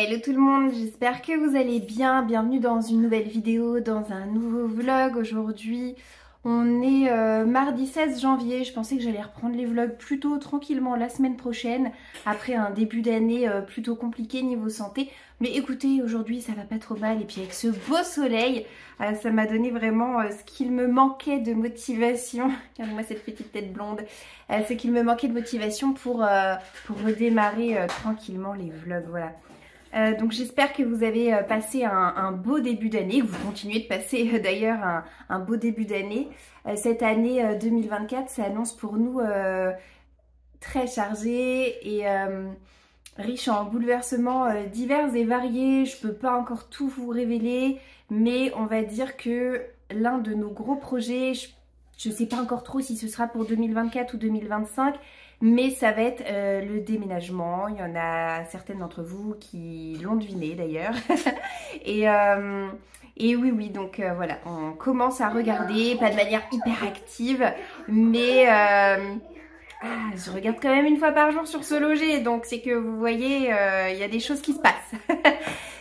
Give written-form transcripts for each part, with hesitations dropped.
Hello tout le monde, j'espère que vous allez bien. Bienvenue dans une nouvelle vidéo, dans un nouveau vlog. Aujourd'hui, on est mardi 16 janvier. Je pensais que j'allais reprendre les vlogs plutôt tranquillement la semaine prochaine, après un début d'année plutôt compliqué niveau santé. Mais écoutez, aujourd'hui ça va pas trop mal. Et puis avec ce beau soleil, ça m'a donné vraiment ce qu'il me manquait de motivation. Regardez-moi cette petite tête blonde. Ce qu'il me manquait de motivation pour redémarrer tranquillement les vlogs, voilà. Donc j'espère que vous avez passé un beau début d'année, que vous continuez de passer d'ailleurs un beau début d'année. Cette année 2024 s'annonce pour nous très chargée et riche en bouleversements divers et variés. Je peux pas encore tout vous révéler, mais on va dire que l'un de nos gros projets, je sais pas encore trop si ce sera pour 2024 ou 2025, mais ça va être le déménagement. Il y en a certaines d'entre vous qui l'ont deviné d'ailleurs. Et oui, donc voilà, on commence à regarder, pas de manière hyper active, mais je regarde quand même une fois par jour sur Se Loger, donc c'est que vous voyez, il y a des choses qui se passent.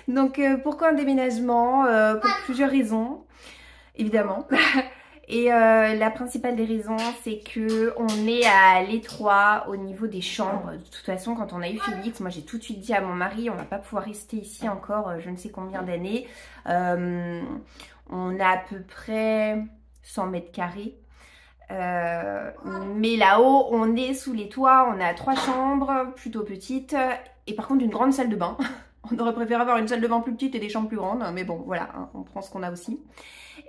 Donc pourquoi un déménagement? Pour plusieurs raisons, évidemment. Et la principale des raisons, c'est que on est à l'étroit au niveau des chambres. De toute façon, quand on a eu Félix, moi j'ai tout de suite dit à mon mari, on va pas pouvoir rester ici encore je ne sais combien d'années. On a à peu près 100 mètres carrés. Mais là-haut, on est sous les toits, on a 3 chambres plutôt petites et par contre une grande salle de bain. On aurait préféré avoir une salle de bain plus petite et des chambres plus grandes, mais bon, voilà, hein, on prend ce qu'on a aussi.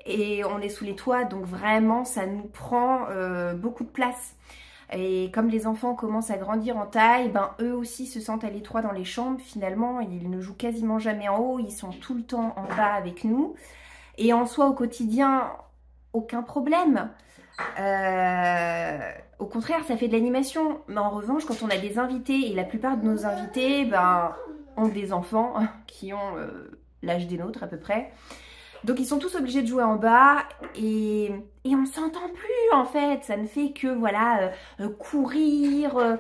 Et on est sous les toits, donc vraiment, ça nous prend beaucoup de place. Et comme les enfants commencent à grandir en taille, ben eux aussi se sentent à l'étroit dans les chambres. Finalement, ils ne jouent quasiment jamais en haut, ils sont tout le temps en bas avec nous. Et en soi, au quotidien, aucun problème. Au contraire, ça fait de l'animation. Mais en revanche, quand on a des invités, et la plupart de nos invités ben, ont des enfants qui ont l'âge des nôtres à peu près. Donc ils sont tous obligés de jouer en bas et on s'entend plus en fait. Ça ne fait que voilà courir,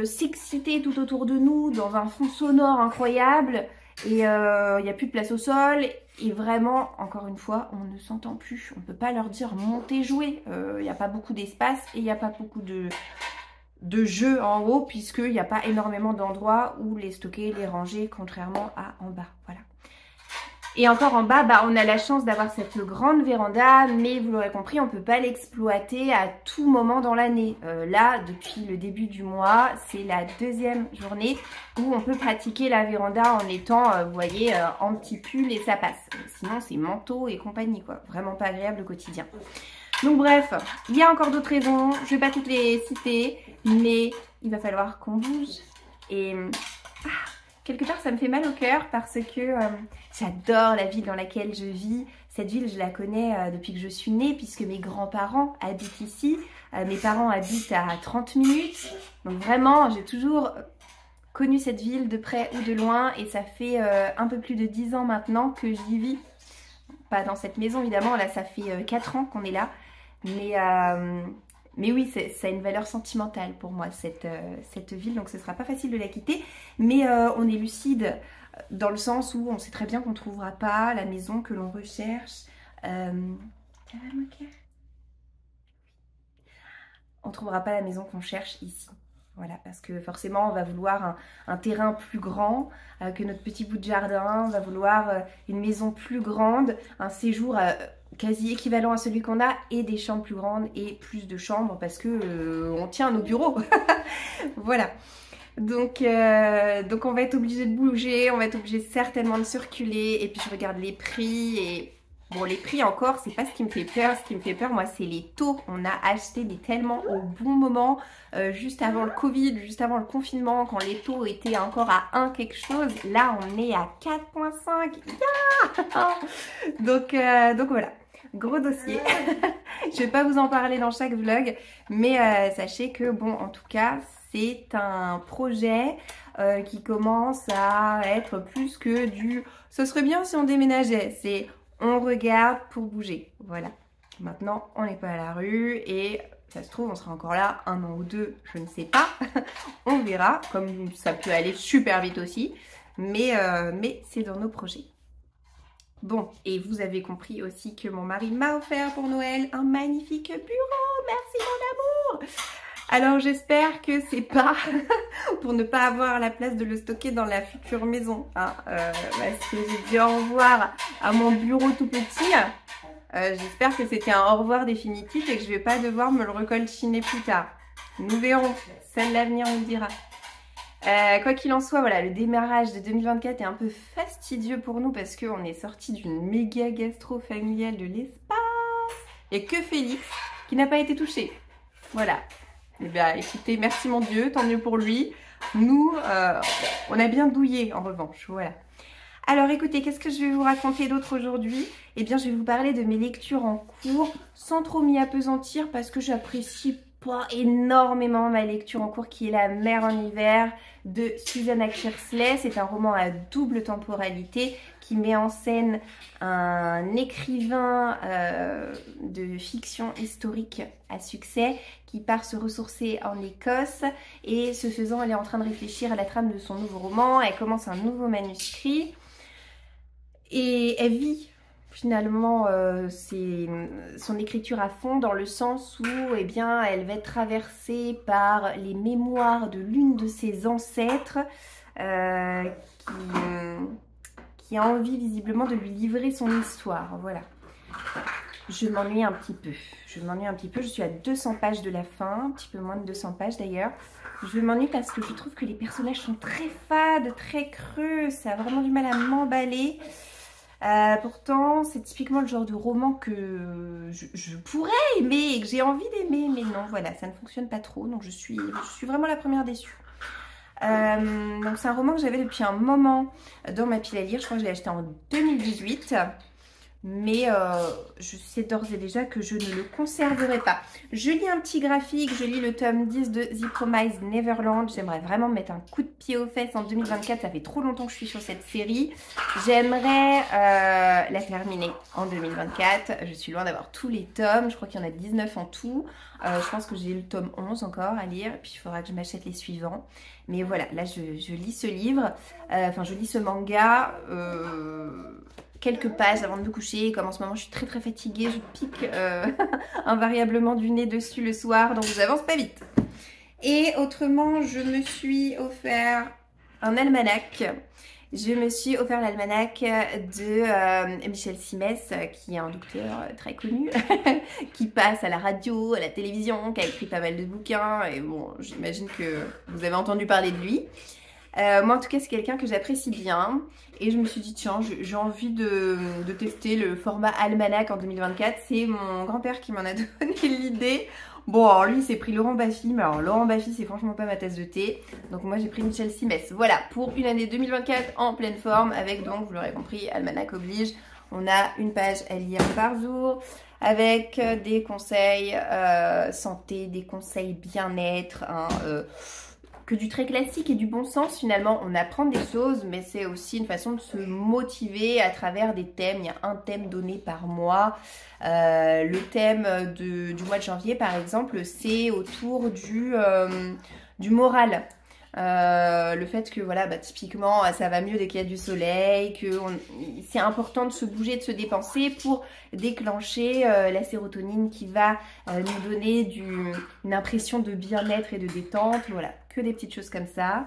s'exciter tout autour de nous dans un fond sonore incroyable. Et il n'y a plus de place au sol. Et vraiment, encore une fois, on ne s'entend plus. On ne peut pas leur dire montez jouer. Il n'y a pas beaucoup d'espace et il n'y a pas beaucoup de jeux en haut puisqu'il n'y a pas énormément d'endroits où les stocker, les ranger, contrairement à en bas. Voilà. Et encore en bas, bah, on a la chance d'avoir cette grande véranda, mais vous l'aurez compris, on ne peut pas l'exploiter à tout moment dans l'année. Là, depuis le début du mois, c'est la 2e journée où on peut pratiquer la véranda en étant, vous voyez, en petit pull et ça passe. Sinon, c'est manteau et compagnie, quoi. Vraiment pas agréable au quotidien. Donc bref, il y a encore d'autres raisons, je ne vais pas toutes les citer, mais il va falloir qu'on bouge. Et quelque part, ça me fait mal au cœur parce que j'adore la ville dans laquelle je vis. Cette ville, je la connais depuis que je suis née puisque mes grands-parents habitent ici. Mes parents habitent à 30 minutes. Donc vraiment, j'ai toujours connu cette ville de près ou de loin et ça fait un peu plus de 10 ans maintenant que j'y vis. Pas dans cette maison évidemment, là ça fait 4 ans qu'on est là. Mais oui, ça a une valeur sentimentale pour moi, cette ville, donc ce ne sera pas facile de la quitter. Mais on est lucide dans le sens où on sait très bien qu'on ne trouvera pas la maison que l'on recherche. On ne trouvera pas la maison qu'on cherche ici. Voilà, parce que forcément, on va vouloir un terrain plus grand que notre petit bout de jardin. On va vouloir une maison plus grande, un séjour quasi équivalent à celui qu'on a et des chambres plus grandes et plus de chambres parce que on tient à nos bureaux. Voilà. Donc on va être obligé de bouger, on va être obligé certainement de circuler et puis je regarde les prix et bon, les prix encore, c'est pas ce qui me fait peur. Ce qui me fait peur, moi, c'est les taux. On a acheté mais tellement au bon moment, juste avant le Covid, juste avant le confinement, quand les taux étaient encore à 1 quelque chose. Là, on est à 4,5. Yeah. Donc voilà, gros dossier. Je vais pas vous en parler dans chaque vlog, mais sachez que, bon, en tout cas, c'est un projet qui commence à être plus que du « ce serait bien si on déménageait ». C'est on regarde pour bouger, voilà. Maintenant, on n'est pas à la rue et ça se trouve, on sera encore là 1 an ou 2, je ne sais pas. On verra, comme ça peut aller super vite aussi. mais c'est dans nos projets. Bon, et vous avez compris aussi que mon mari m'a offert pour Noël un magnifique bureau. Merci mon amour. Alors j'espère que c'est pas pour ne pas avoir la place de le stocker dans la future maison, hein, parce que j'ai dit au revoir à mon bureau tout petit. J'espère que c'était un au revoir définitif et que je vais pas devoir me le recoltiner plus tard. Nous verrons, seul l'avenir nous le dira. Quoi qu'il en soit, voilà, le démarrage de 2024 est un peu fastidieux pour nous parce qu'on est sorti d'une méga gastro familiale de l'espace. Et que Félix, qui n'a pas été touché. Voilà. Eh bien, écoutez, merci mon Dieu, tant mieux pour lui. Nous, on a bien douillé en revanche, voilà. Alors écoutez, qu'est-ce que je vais vous raconter d'autre aujourd'hui? Eh bien, je vais vous parler de mes lectures en cours, sans trop m'y appesantir parce que j'apprécie pas énormément ma lecture en cours qui est La mer en hiver de Susanna Kiersley. C'est un roman à double temporalité qui met en scène un écrivain de fiction historique à succès qui part se ressourcer en Écosse et ce faisant elle est en train de réfléchir à la trame de son nouveau roman. Elle commence un nouveau manuscrit et elle vit finalement son écriture à fond dans le sens où eh bien, elle va être traversée par les mémoires de l'une de ses ancêtres qui a envie visiblement de lui livrer son histoire. Voilà. Je m'ennuie un petit peu. Je suis à 200 pages de la fin, un petit peu moins de 200 pages d'ailleurs. Je m'ennuie parce que je trouve que les personnages sont très fades, très creux. Ça a vraiment du mal à m'emballer. Pourtant, c'est typiquement le genre de roman que je pourrais aimer et que j'ai envie d'aimer, mais non, voilà, ça ne fonctionne pas trop, donc je suis vraiment la première déçue. Donc c'est un roman que j'avais depuis un moment dans ma pile à lire, je crois que je l'ai acheté en 2018. Mais je sais d'ores et déjà que je ne le conserverai pas. Je lis un petit graphique, je lis le tome 10 de The Promised Neverland. J'aimerais vraiment me mettre un coup de pied aux fesses en 2024. Ça fait trop longtemps que je suis sur cette série. J'aimerais la terminer en 2024. Je suis loin d'avoir tous les tomes. Je crois qu'il y en a 19 en tout. Je pense que j'ai le tome 11 encore à lire. Et puis il faudra que je m'achète les suivants. Mais voilà, là je lis ce livre. Enfin, je lis ce manga. Quelques pages avant de me coucher, comme en ce moment je suis très très fatiguée, je pique invariablement du nez dessus le soir, donc j'avance pas vite. Et autrement, je me suis offert un almanach. Je me suis offert l'almanach de Michel Simès, qui est un docteur très connu, qui passe à la radio, à la télévision, qui a écrit pas mal de bouquins, et bon, j'imagine que vous avez entendu parler de lui. Moi en tout cas c'est quelqu'un que j'apprécie bien et je me suis dit tiens j'ai envie de tester le format almanach en 2024. C'est mon grand-père qui m'en a donné l'idée. Bon alors lui il s'est pris Laurent Baffy, mais alors Laurent Baffy c'est franchement pas ma tasse de thé, donc moi j'ai pris Michel Simès. Voilà pour une année 2024 en pleine forme avec donc vous l'aurez compris almanach oblige. On a une page à lire par jour avec des conseils santé, des conseils bien-être, hein, que du très classique et du bon sens. Finalement on apprend des choses mais c'est aussi une façon de se motiver à travers des thèmes. Il y a un thème donné par mois. Le thème du mois de janvier par exemple c'est autour du moral. Le fait que voilà typiquement ça va mieux dès qu'il y a du soleil, que c'est important de se bouger, de se dépenser pour déclencher la sérotonine qui va nous donner une impression de bien-être et de détente. Voilà, que des petites choses comme ça.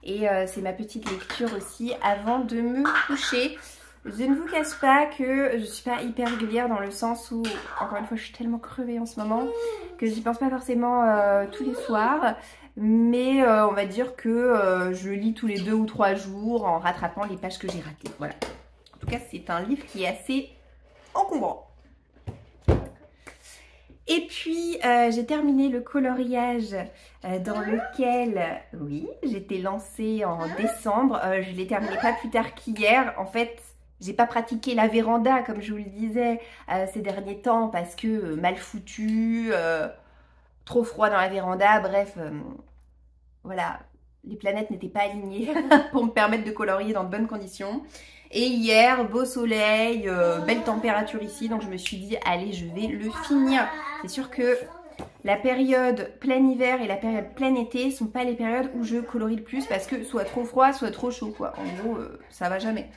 Et c'est ma petite lecture aussi avant de me coucher. Je ne vous cache pas que je suis pas hyper régulière dans le sens où, encore une fois, je suis tellement crevée en ce moment que j'y pense pas forcément tous les soirs. Mais on va dire que je lis tous les 2 ou 3 jours en rattrapant les pages que j'ai ratées. Voilà. En tout cas, c'est un livre qui est assez encombrant. Et puis, j'ai terminé le coloriage dans lequel, oui, j'étais lancée en décembre. Je l'ai terminé pas plus tard qu'hier. En fait, j'ai pas pratiqué la véranda, comme je vous le disais, ces derniers temps, parce que mal foutu, trop froid dans la véranda, bref, voilà, les planètes n'étaient pas alignées pour me permettre de colorier dans de bonnes conditions. Et hier, beau soleil, belle température ici, donc je me suis dit, allez, je vais le finir. C'est sûr que la période plein hiver et la période plein été sont pas les périodes où je colorie le plus parce que soit trop froid, soit trop chaud quoi. En gros, ça va jamais.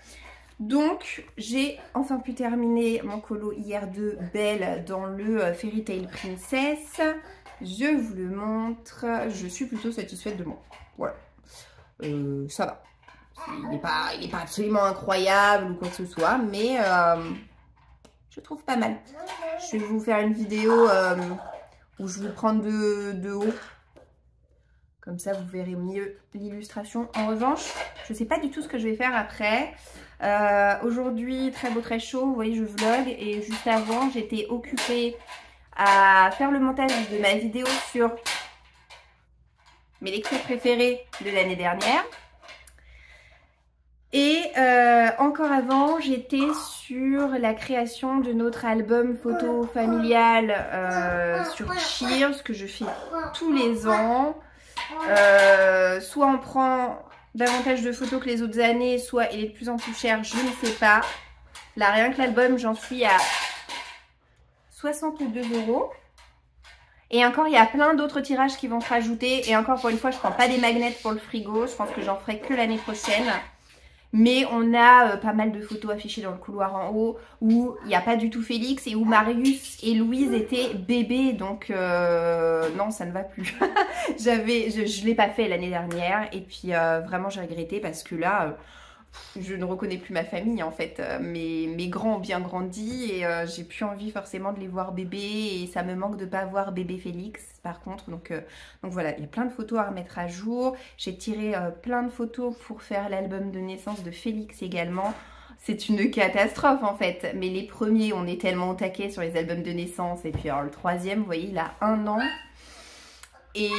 Donc, j'ai enfin pu terminer mon colo hier de Belle dans le Fairy Tail Princess. Je vous le montre. Je suis plutôt satisfaite de moi. Voilà. Ça va. Il n'est pas absolument incroyable ou quoi que ce soit, mais je trouve pas mal. Je vais vous faire une vidéo où je vais le prendre de haut. Comme ça, vous verrez mieux l'illustration. En revanche, je ne sais pas du tout ce que je vais faire après. Aujourd'hui, très beau, très chaud. Vous voyez, je vlog. Et juste avant, j'étais occupée à faire le montage de ma vidéo sur mes lectures préférées de l'année dernière. Et encore avant, j'étais sur la création de notre album photo familial sur Cheers, que je fais tous les ans. Soit on prend davantage de photos que les autres années, soit il est de plus en plus cher, je ne sais pas. Là, rien que l'album, j'en suis à 62 €. Et encore, il y a plein d'autres tirages qui vont se rajouter. Et encore, pour une fois, je ne prends pas des magnets pour le frigo. Je pense que j'en ferai que l'année prochaine. Mais on a pas mal de photos affichées dans le couloir en haut où il n'y a pas du tout Félix et où Marius et Louise étaient bébés. Donc non, ça ne va plus. Je ne l'ai pas fait l'année dernière et puis vraiment j'ai regretté parce que là, je ne reconnais plus ma famille en fait. Mes grands ont bien grandi et j'ai plus envie forcément de les voir bébés et ça me manque de ne pas voir bébé Félix par contre. Donc voilà, il y a plein de photos à remettre à jour. J'ai tiré plein de photos pour faire l'album de naissance de Félix également. C'est une catastrophe en fait. Mais les premiers, on est tellement au taquet sur les albums de naissance. Et puis alors le troisième, vous voyez, il a 1 an. Et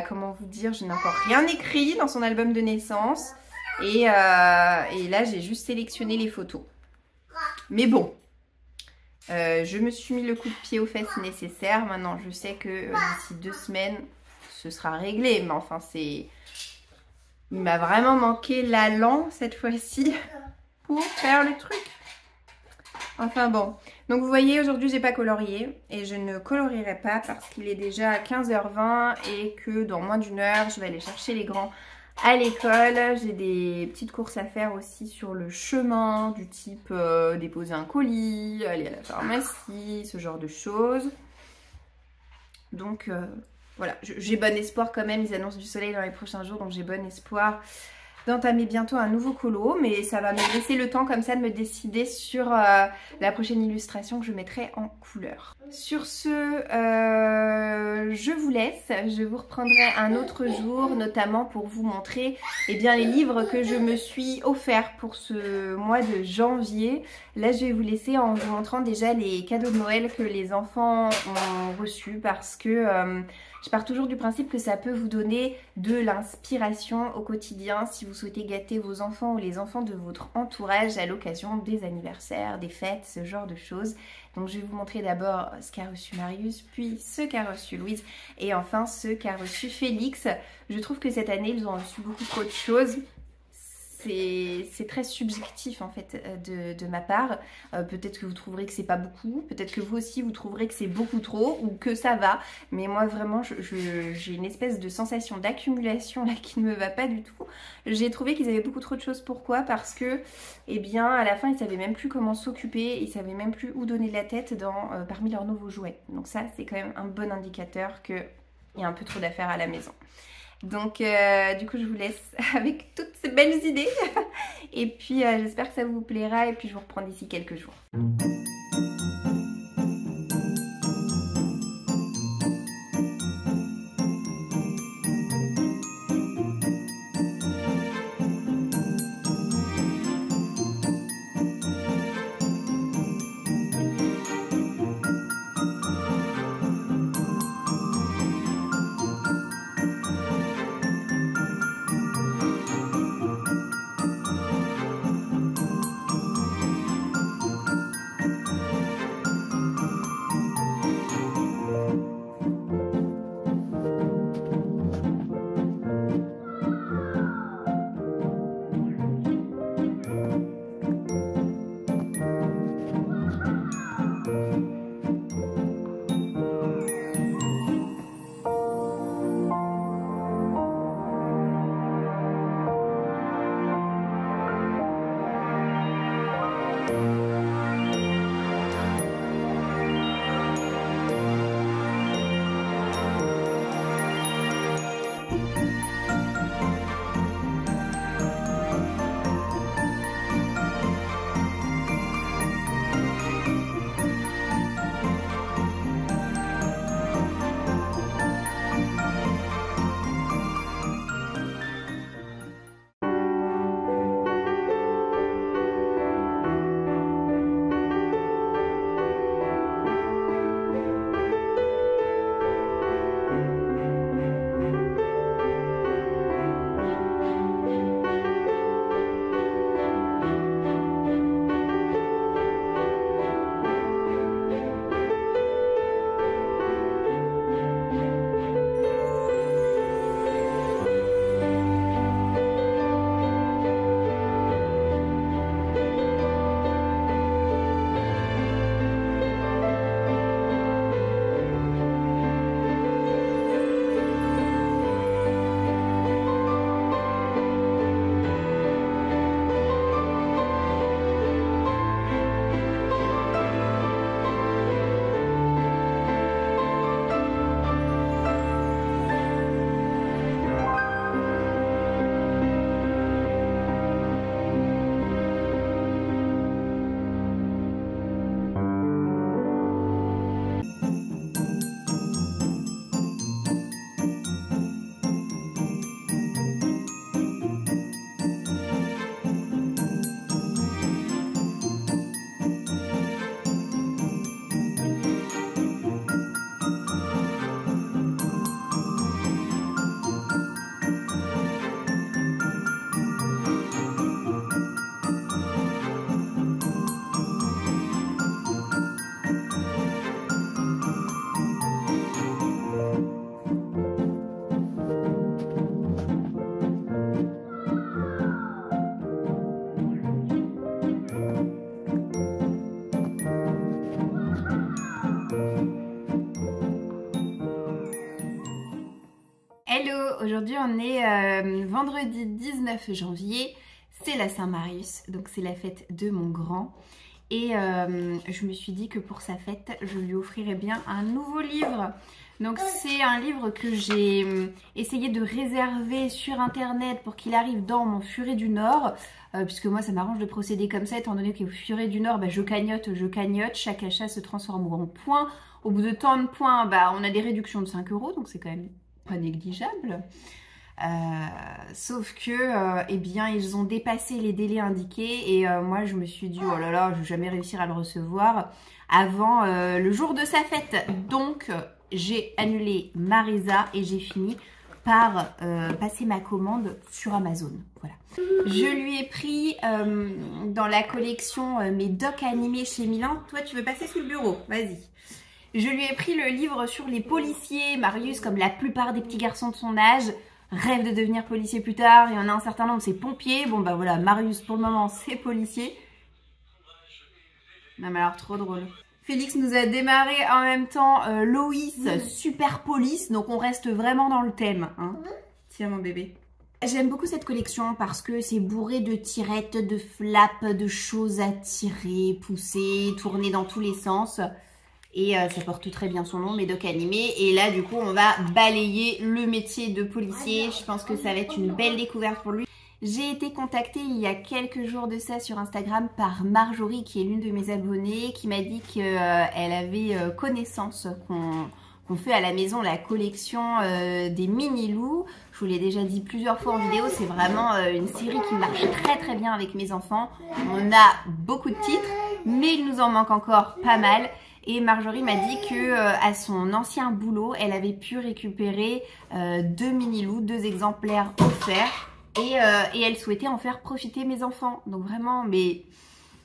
comment vous dire, je n'ai encore rien écrit dans son album de naissance. Et là, j'ai juste sélectionné les photos. Mais bon, je me suis mis le coup de pied aux fesses nécessaire. Maintenant, je sais que d'ici 2 semaines, ce sera réglé. Mais enfin, il m'a vraiment manqué l'allant cette fois-ci pour faire le truc. Enfin bon. Donc vous voyez, aujourd'hui, j'ai pas colorié. Et je ne colorierai pas parce qu'il est déjà 15h20 et que dans moins d'1 heure, je vais aller chercher les grands à l'école. J'ai des petites courses à faire aussi sur le chemin, du type déposer un colis, aller à la pharmacie, ce genre de choses. Donc voilà, j'ai bon espoir quand même, ils annoncent du soleil dans les prochains jours, donc j'ai bon espoir d'entamer bientôt un nouveau colo, mais ça va me laisser le temps comme ça de me décider sur la prochaine illustration que je mettrai en couleur. Sur ce, je vous laisse, je vous reprendrai un autre jour, notamment pour vous montrer les livres que je me suis offert pour ce mois de janvier. Là, je vais vous laisser en vous montrant déjà les cadeaux de Noël que les enfants ont reçus parce que je pars toujours du principe que ça peut vous donner de l'inspiration au quotidien si vous souhaitez gâter vos enfants ou les enfants de votre entourage à l'occasion des anniversaires, des fêtes, ce genre de choses. Donc je vais vous montrer d'abord ce qu'a reçu Marius, puis ce qu'a reçu Louise et enfin ce qu'a reçu Félix. Je trouve que cette année ils ont reçu beaucoup trop de choses. C'est très subjectif en fait de ma part. Peut-être que vous trouverez que c'est pas beaucoup, peut-être que vous aussi vous trouverez que c'est beaucoup trop ou que ça va. Mais moi vraiment j'ai une espèce de sensation d'accumulation là qui ne me va pas du tout. J'ai trouvé qu'ils avaient beaucoup trop de choses. Pourquoi? Parce que à la fin ils savaient même plus comment s'occuper, ils savaient même plus où donner la tête parmi leurs nouveaux jouets. Donc ça c'est quand même un bon indicateur qu'il y a un peu trop d'affaires à la maison. Donc du coup je vous laisse avec toutes ces belles idées et puis j'espère que ça vous plaira et puis je vous reprends d'ici quelques jours. on est vendredi 19 janvier, c'est la Saint-Marius, donc c'est la fête de mon grand. Et je me suis dit que pour sa fête, je lui offrirais bien un nouveau livre. Donc c'est un livre que j'ai essayé de réserver sur internet pour qu'il arrive dans mon Furet du Nord. Puisque moi ça m'arrange de procéder comme ça, étant donné qu'au Furet du Nord, je cagnotte. Chaque achat se transforme en points. Au bout de tant de points, on a des réductions de 5 €, donc c'est quand même pas négligeable. Sauf que, eh bien, ils ont dépassé les délais indiqués et moi je me suis dit, oh là là, je vais jamais réussir à le recevoir avant le jour de sa fête. Donc j'ai annulé ma résa et j'ai fini par passer ma commande sur Amazon. Voilà. Je lui ai pris dans la collection mes docs animés chez Milan. Toi, tu veux passer sous le bureau? Vas-y. Je lui ai pris le livre sur les policiers. Marius, comme la plupart des petits garçons de son âge, rêve de devenir policier plus tard. Il y en a un certain nombre, c'est pompier. Bon, bah voilà, Marius, pour le moment, c'est policier. Non, mais alors, trop drôle. Félix nous a démarré en même temps Loïs, super police. Donc, on reste vraiment dans le thème. Hein. Tiens, mon bébé. J'aime beaucoup cette collection parce que c'est bourré de tirettes, de flaps, de choses à tirer, pousser, tourner dans tous les sens. Et ça porte très bien son nom, Médoc animé. Et là, du coup, on va balayer le métier de policier. Je pense que ça va être une belle découverte pour lui. J'ai été contactée il y a quelques jours de ça sur Instagram par Marjorie, qui est l'une de mes abonnées, qui m'a dit qu'elle avait connaissance qu'on fait à la maison la collection des mini-loups. Je vous l'ai déjà dit plusieurs fois en vidéo, c'est vraiment une série qui marche très très bien avec mes enfants. On a beaucoup de titres, mais il nous en manque encore pas mal. Et Marjorie m'a dit que à son ancien boulot, elle avait pu récupérer 2 mini-loups, 2 exemplaires offerts. Et elle souhaitait en faire profiter mes enfants. Donc vraiment, mais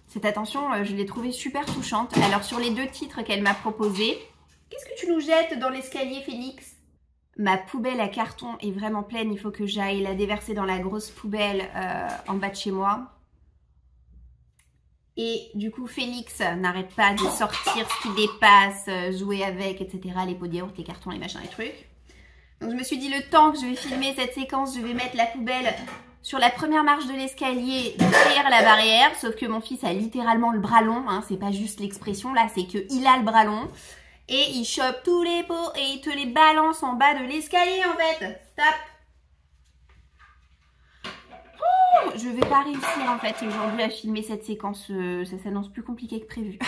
cette attention, je l'ai trouvée super touchante. Alors sur les 2 titres qu'elle m'a proposés, qu'est-ce que tu nous jettes dans l'escalier, Félix? Ma poubelle à carton est vraiment pleine. Il faut que j'aille la déverser dans la grosse poubelle en bas de chez moi. Et du coup, Félix n'arrête pas de sortir ce qui dépasse, jouer avec, etc. Les pots de yaourt, les cartons, les machins, les trucs. Donc je me suis dit, le temps que je vais filmer cette séquence, je vais mettre la poubelle sur la première marche de l'escalier derrière la barrière. Sauf que mon fils a littéralement le bras long, hein, c'est pas juste l'expression là, c'est qu'il a le bras long. Et il chope tous les pots et il te les balance en bas de l'escalier en fait. Stop. Je vais pas réussir en fait aujourd'hui à filmer cette séquence, ça s'annonce plus compliqué que prévu.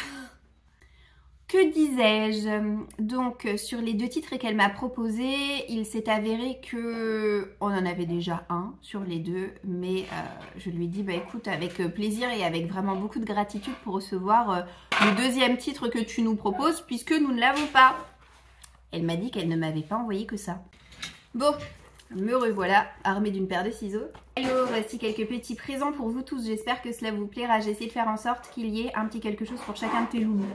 Que disais-je? Donc sur les 2 titres qu'elle m'a proposés, il s'est avéré que on en avait déjà un sur les 2, mais je lui ai dit écoute, avec plaisir et avec vraiment beaucoup de gratitude pour recevoir le 2e titre que tu nous proposes puisque nous ne l'avons pas. Elle m'a dit qu'elle ne m'avait pas envoyé que ça. Bon, me revoilà armée d'une paire de ciseaux. Alors voici quelques petits présents pour vous tous, j'espère que cela vous plaira. J'ai essayé de faire en sorte qu'il y ait un petit quelque chose pour chacun de tes loulous.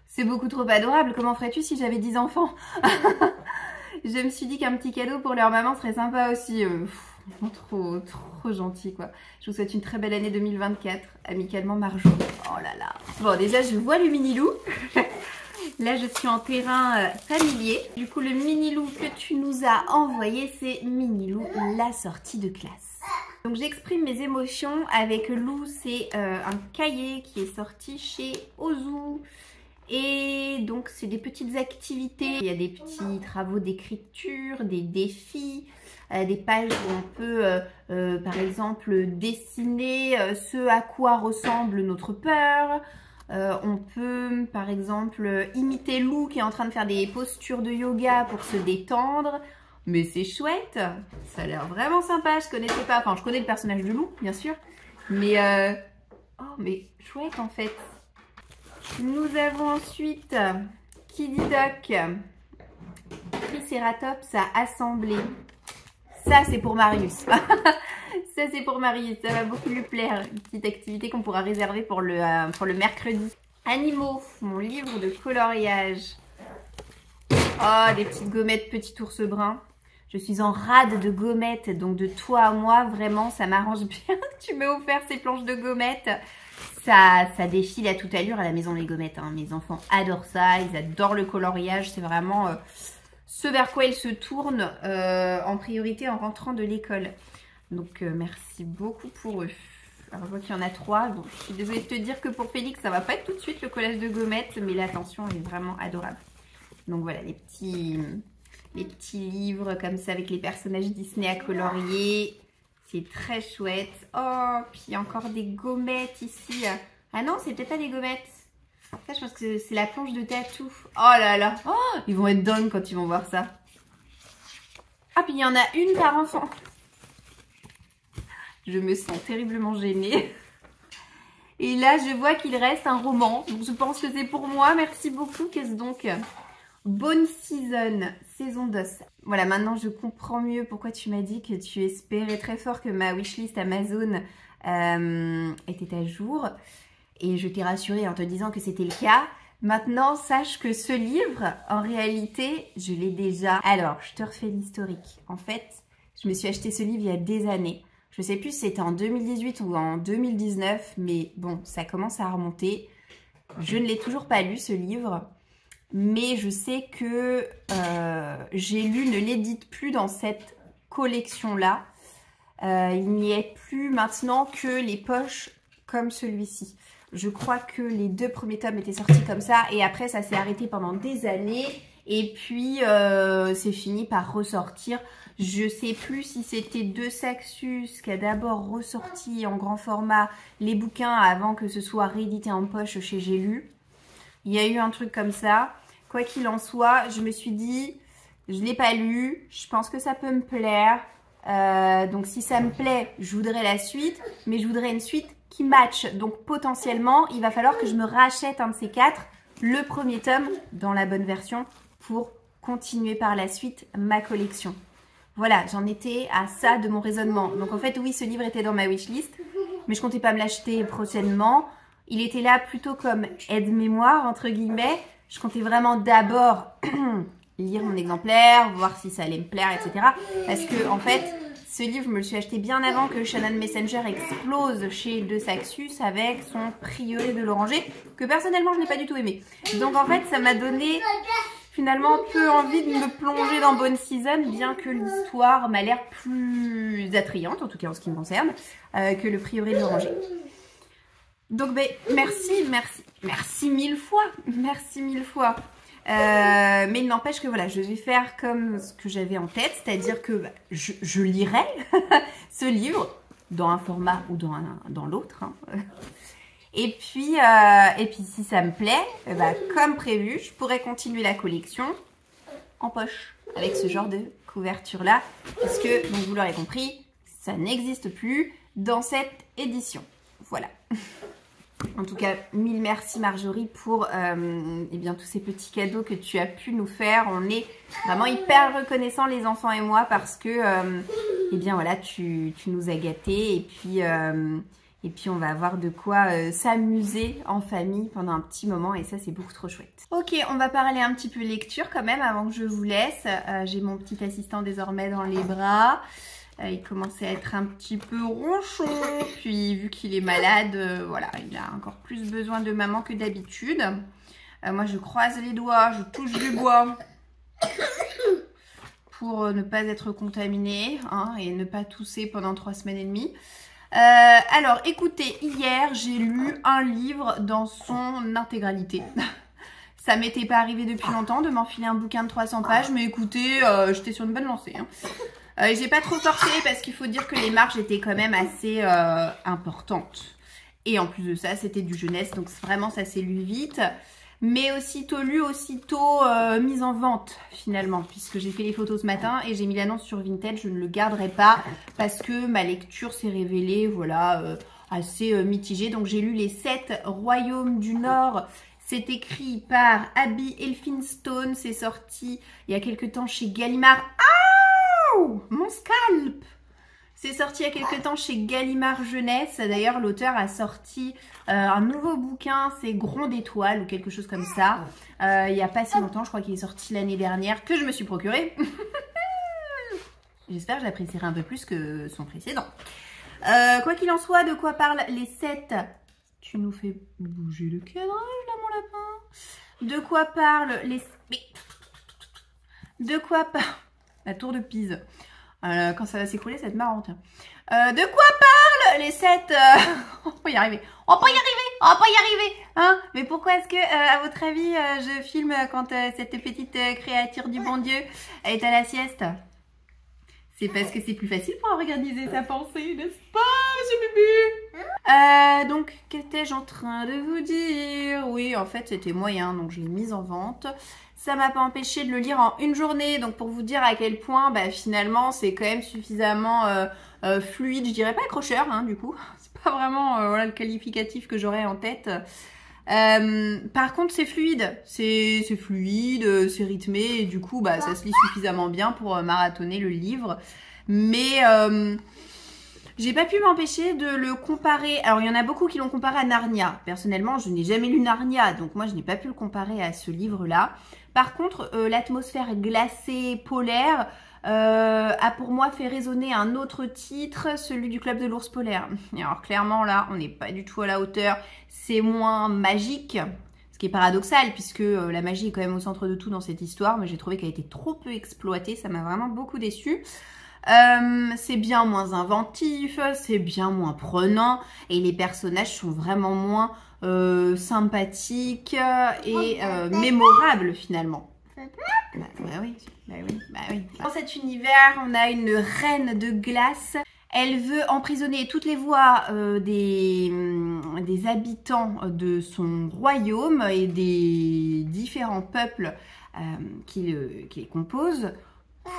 C'est beaucoup trop adorable, comment ferais-tu si j'avais 10 enfants? Je me suis dit qu'un petit cadeau pour leur maman serait sympa aussi. Trop gentil quoi. Je vous souhaite une très belle année 2024. Amicalement Marjo. Oh là là. Bon déjà je vois le mini loup. Là je suis en terrain familier. Du coup le mini loup que tu nous as envoyé, c'est Mini Lou, la sortie de classe. Donc j'exprime mes émotions avec Lou, c'est un cahier qui est sorti chez Ozu. Et donc c'est des petites activités, il y a des petits travaux d'écriture, des défis, des pages où on peut par exemple dessiner ce à quoi ressemble notre peur. On peut par exemple imiter Lou qui est en train de faire des postures de yoga pour se détendre. Mais c'est chouette, ça a l'air vraiment sympa, je connaissais pas, enfin je connais le personnage de Lou bien sûr. Mais oh mais chouette en fait. Nous avons ensuite Kiddy Doc, Triceratops à assembler. Ça c'est pour Marius. Ça c'est pour Marius, ça va beaucoup lui plaire. Une petite activité qu'on pourra réserver pour le mercredi. Animaux, mon livre de coloriage. Oh, des petites gommettes petit ours brun. Je suis en rade de gommettes, donc de toi à moi, vraiment ça m'arrange bien que tu m'aies offert ces planches de gommettes. Ça défile à toute allure à la maison les gommettes, hein. Mes enfants adorent ça, ils adorent le coloriage, c'est vraiment ce vers quoi ils se tournent en priorité en rentrant de l'école. Donc merci beaucoup pour eux. Alors je vois qu'il y en a 3, donc je suis désolée de te dire que pour Félix ça va pas être tout de suite le collage de gommettes, mais l'attention est vraiment adorable. Donc voilà les petits livres comme ça avec les personnages Disney à colorier, c'est très chouette. Oh, puis encore des gommettes ici. Ah non, c'est peut-être pas des gommettes. Ça je pense que c'est la planche de tatou. Oh là là, oh, ils vont être dingues quand ils vont voir ça. Ah puis il y en a une par enfant. Je me sens terriblement gênée. Et là, je vois qu'il reste un roman. Donc, je pense que c'est pour moi. Merci beaucoup. Qu'est-ce donc? Bone Season, saison d'os. Voilà, maintenant, je comprends mieux pourquoi tu m'as dit que tu espérais très fort que ma wishlist Amazon était à jour. Et je t'ai rassurée en te disant que c'était le cas. Maintenant, sache que ce livre, en réalité, je l'ai déjà. Alors, je te refais l'historique. En fait, je me suis acheté ce livre il y a des années. Je ne sais plus si c'était en 2018 ou en 2019, mais bon, ça commence à remonter. Je ne l'ai toujours pas lu, ce livre, mais je sais que j'ai lu Ne l'édite plus dans cette collection-là. Il n'y est plus maintenant que les poches comme celui-ci. Je crois que les 2 premiers tomes étaient sortis comme ça, et après, ça s'est arrêté pendant des années, et puis c'est fini par ressortir. Je sais plus si c'était De Saxus qui a d'abord ressorti en grand format les bouquins avant que ce soit réédité en poche chez J'ai lu. Il y a eu un truc comme ça. Quoi qu'il en soit, je me suis dit, je ne l'ai pas lu, je pense que ça peut me plaire. Donc si ça me plaît, je voudrais la suite, mais je voudrais une suite qui match. Donc potentiellement, il va falloir que je me rachète un de ces 4, le premier tome dans la bonne version, pour continuer par la suite ma collection. Voilà, j'en étais à ça de mon raisonnement. Donc en fait, oui, ce livre était dans ma wishlist, mais je comptais pas me l'acheter prochainement. Il était là plutôt comme aide-mémoire, entre guillemets. Je comptais vraiment d'abord lire mon exemplaire, voir si ça allait me plaire, etc. Parce que en fait, ce livre, je me le suis acheté bien avant que Shannon Messenger explose chez De Saxus avec son Prieuré de l'Oranger, que personnellement, je n'ai pas du tout aimé. Donc en fait, ça m'a donné finalement peu envie de me plonger dans Bone Season, bien que l'histoire m'a l'air plus attrayante, en tout cas en ce qui me concerne, que le Prieuré de l'Oranger. Donc ben, merci 1000 fois, merci 1000 fois. Mais il n'empêche que voilà, je vais faire comme ce que j'avais en tête, c'est-à-dire que bah, je lirai ce livre dans un format ou dans l'autre. Hein. Et puis si ça me plaît, bah, comme prévu, je pourrais continuer la collection en poche avec ce genre de couverture-là, puisque, donc vous l'aurez compris, ça n'existe plus dans cette édition. Voilà. En tout cas, 1000 merci Marjorie pour eh bien, tous ces petits cadeaux que tu as pu nous faire. On est vraiment hyper reconnaissants les enfants et moi parce que eh bien, voilà, tu nous as gâtés et puis on va avoir de quoi s'amuser en famille pendant un petit moment et ça c'est beaucoup trop chouette. Ok, on va parler un petit peu lecture quand même avant que je vous laisse. J'ai mon petit assistant désormais dans les bras. Il commençait à être un petit peu ronchon, puis vu qu'il est malade, voilà, il a encore plus besoin de maman que d'habitude. Moi, je croise les doigts, je touche du bois pour ne pas être contaminée hein, et ne pas tousser pendant 3 semaines et demie. Alors, écoutez, hier, j'ai lu un livre dans son intégralité. Ça m'était pas arrivé depuis longtemps de m'enfiler un bouquin de 300 pages, mais écoutez, j'étais sur une bonne lancée. Hein. J'ai pas trop forcé parce qu'il faut dire que les marges étaient quand même assez importantes. Et en plus de ça, c'était du jeunesse, donc vraiment ça s'est lu vite. Mais aussitôt lu, aussitôt mise en vente finalement, puisque j'ai fait les photos ce matin et j'ai mis l'annonce sur Vinted, je ne le garderai pas parce que ma lecture s'est révélée voilà, assez mitigée. Donc j'ai lu Les 7 Royaumes du Nord. C'est écrit par Abby Elphinstone, c'est sorti il y a quelques temps chez Gallimard. Mon scalp! C'est sorti il y a quelques temps chez Gallimard Jeunesse. D'ailleurs, l'auteur a sorti un nouveau bouquin, c'est Gronde d'étoiles ou quelque chose comme ça. Il n'y a pas si longtemps, je crois qu'il est sorti l'année dernière, que je me suis procuré. J'espère que je l'apprécierai un peu plus que son précédent. Quoi qu'il en soit, de quoi parlent les 7... Tu nous fais bouger le cadrage là, mon lapin. De quoi parlent les... De quoi parle... La tour de Pise. Quand ça va s'écrouler, ça va être marrant, tiens. De quoi parlent les 7... On peut y arriver. On peut y arriver. On peut y arriver. Hein? Mais pourquoi est-ce que, à votre avis, je filme quand cette petite créature du bon Dieu est à la sieste? C'est parce que c'est plus facile pour organiser sa pensée, n'est-ce pas, monsieur Bubu? Donc, qu'étais-je en train de vous dire? Oui, en fait, c'était moyen, donc je l'ai mise en vente. Ça m'a pas empêché de le lire en une journée, donc pour vous dire à quel point, bah, finalement, c'est quand même suffisamment fluide. Je dirais pas accrocheur, hein, du coup. C'est pas vraiment voilà, le qualificatif que j'aurais en tête. Par contre, c'est fluide, c'est fluide, c'est rythmé, et du coup, bah, ça se lit suffisamment bien pour marathonner le livre. Mais j'ai pas pu m'empêcher de le comparer. Alors, il y en a beaucoup qui l'ont comparé à Narnia. Personnellement, je n'ai jamais lu Narnia, donc moi, je n'ai pas pu le comparer à ce livre-là. Par contre, l'atmosphère glacée, polaire, a pour moi fait résonner un autre titre, celui du Club de l'Ours Polaire. Et alors clairement là, on n'est pas du tout à la hauteur, c'est moins magique, ce qui est paradoxal puisque la magie est quand même au centre de tout dans cette histoire, mais j'ai trouvé qu'elle a été trop peu exploitée, ça m'a vraiment beaucoup déçue. C'est bien moins inventif, c'est bien moins prenant et les personnages sont vraiment moins sympathiques et mémorables finalement. Bah oui. Dans cet univers, on a une reine de glace. Elle veut emprisonner toutes les voix des habitants de son royaume et des différents peuples qui les composent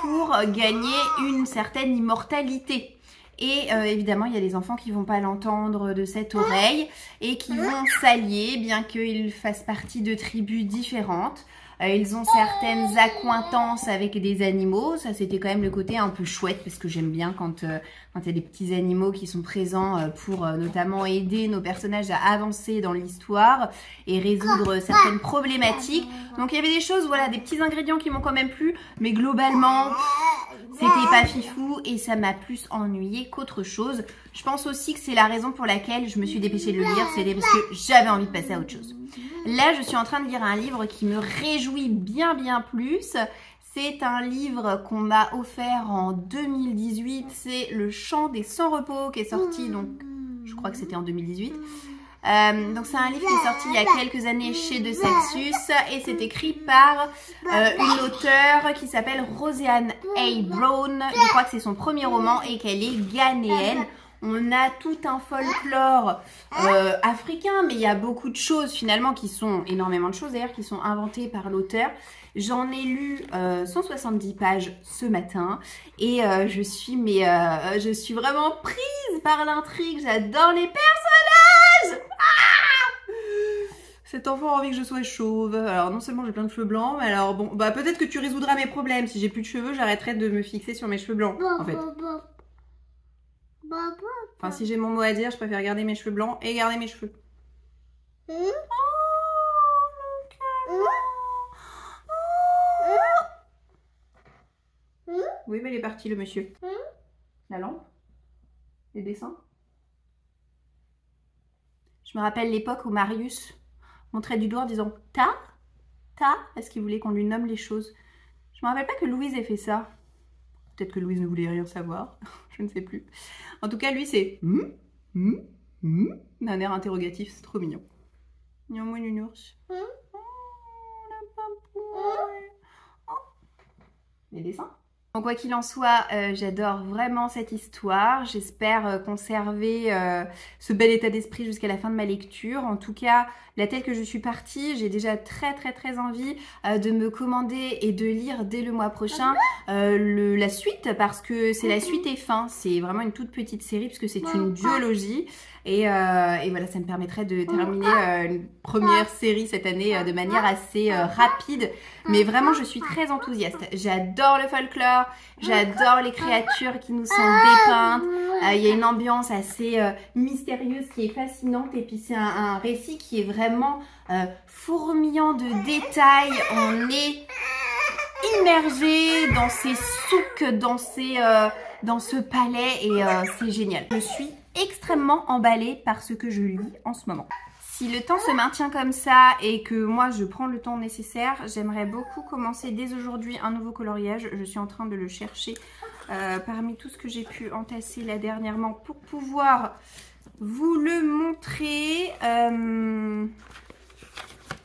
pour gagner une certaine immortalité. Et évidemment, il y a des enfants qui vont pas l'entendre de cette oreille et qui vont s'allier, bien qu'ils fassent partie de tribus différentes. Ils ont certaines accointances avec des animaux. Ça, c'était quand même le côté un peu chouette parce que j'aime bien quand il y a des petits animaux qui sont présents pour notamment aider nos personnages à avancer dans l'histoire et résoudre certaines problématiques. Donc, il y avait des choses, voilà, des petits ingrédients qui m'ont quand même plu. Mais globalement, c'était pas fifou et ça m'a plus ennuyé qu'autre chose. Je pense aussi que c'est la raison pour laquelle je me suis dépêchée de le lire. C'était parce que j'avais envie de passer à autre chose. Là, je suis en train de lire un livre qui me réjouit bien plus. C'est un livre qu'on m'a offert en 2018. C'est Le Chant des Sans Repos qui est sorti, donc je crois que c'était en 2018. Donc c'est un livre qui est sorti il y a quelques années chez De Saxus et c'est écrit par une auteure qui s'appelle Roseanne A. Brown. Je crois que c'est son premier roman et qu'elle est ghanéenne. On a tout un folklore africain, mais il y a beaucoup de choses finalement qui sont, énormément de choses d'ailleurs, qui sont inventées par l'auteur. J'en ai lu 170 pages ce matin et je suis vraiment prise par l'intrigue. J'adore les personnages. Cet enfant a envie que je sois chauve. Alors non seulement j'ai plein de cheveux blancs, mais alors bon, bah peut-être que tu résoudras mes problèmes. Si j'ai plus de cheveux, j'arrêterai de me fixer sur mes cheveux blancs, en fait. Enfin, si j'ai mon mot à dire, je préfère garder mes cheveux blancs et garder mes cheveux. Oui, mais il est parti, le monsieur. La lampe? Les dessins? Je me rappelle l'époque où Marius montrait du doigt en disant « Ta » est-ce qu'il voulait qu'on lui nomme les choses? Je me rappelle pas que Louise ait fait ça. Peut-être que Louise ne voulait rien savoir. Je ne sais plus. En tout cas, lui, c'est d'un air interrogatif. C'est trop mignon. Moi, nounours. Les dessins. Donc, quoi qu'il en soit, j'adore vraiment cette histoire. J'espère conserver ce bel état d'esprit jusqu'à la fin de ma lecture. En tout cas, la telle que je suis partie, j'ai déjà très envie de me commander et de lire dès le mois prochain la suite, parce que c'est la suite et fin. C'est vraiment une toute petite série puisque c'est une duologie. Et voilà, ça me permettrait de terminer une première série cette année de manière assez rapide. Mais vraiment, je suis très enthousiaste. J'adore le folklore, j'adore les créatures qui nous sont dépeintes. Il y a une ambiance assez mystérieuse qui est fascinante. Et puis, c'est un récit qui est vraiment fourmillant de détails. On est immergé dans ces souks, dans ce palais. Et c'est génial. Je suis extrêmement emballée par ce que je lis en ce moment. Si le temps se maintient comme ça et que moi je prends le temps nécessaire, j'aimerais beaucoup commencer dès aujourd'hui un nouveau coloriage. Je suis en train de le chercher parmi tout ce que j'ai pu entasser là dernièrement pour pouvoir vous le montrer.